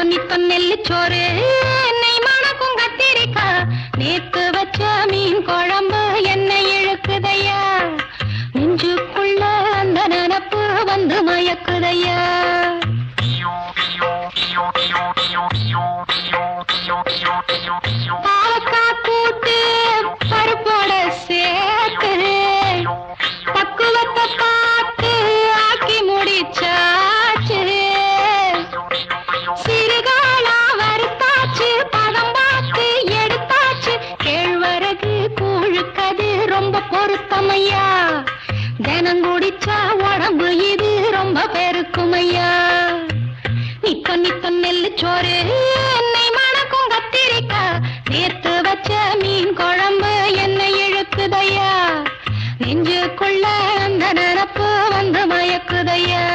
நித்த நெல்லிச்சோறு நெய் மணக்கும் கத்திரிக்கா நேத்து வச்ச மீன் குழம்பு என்ன இழுக்குதையா நெஞ்சுக்குள்ள அந்த நினப்பு வந்து மயக்குதையா பாவக்காய் கூட்டு பருப்போட சேர்த்து பக்குவத்தை பார்த்து ஆக்கி முடிச்சாச்சு சிறுகாலா வறுத்தாச்சு பதம் பார்த்து எடுத்தாச்சு கேழ்வரகு கூழுக்கது ரொம்ப பொருத்தமையா தினம் குடிச்சா உடம்பு இது ரொம்ப பெருக்குமையா நித்த நெல்லிச்சோறு நெய் மணக்கும் கத்திரிக்கா நேத்து வச்ச மீன் குழம்பு என்ன இழுக்குதையா நெஞ்சுக்குள்ள அந்த நினப்பு வந்து மயக்குதையா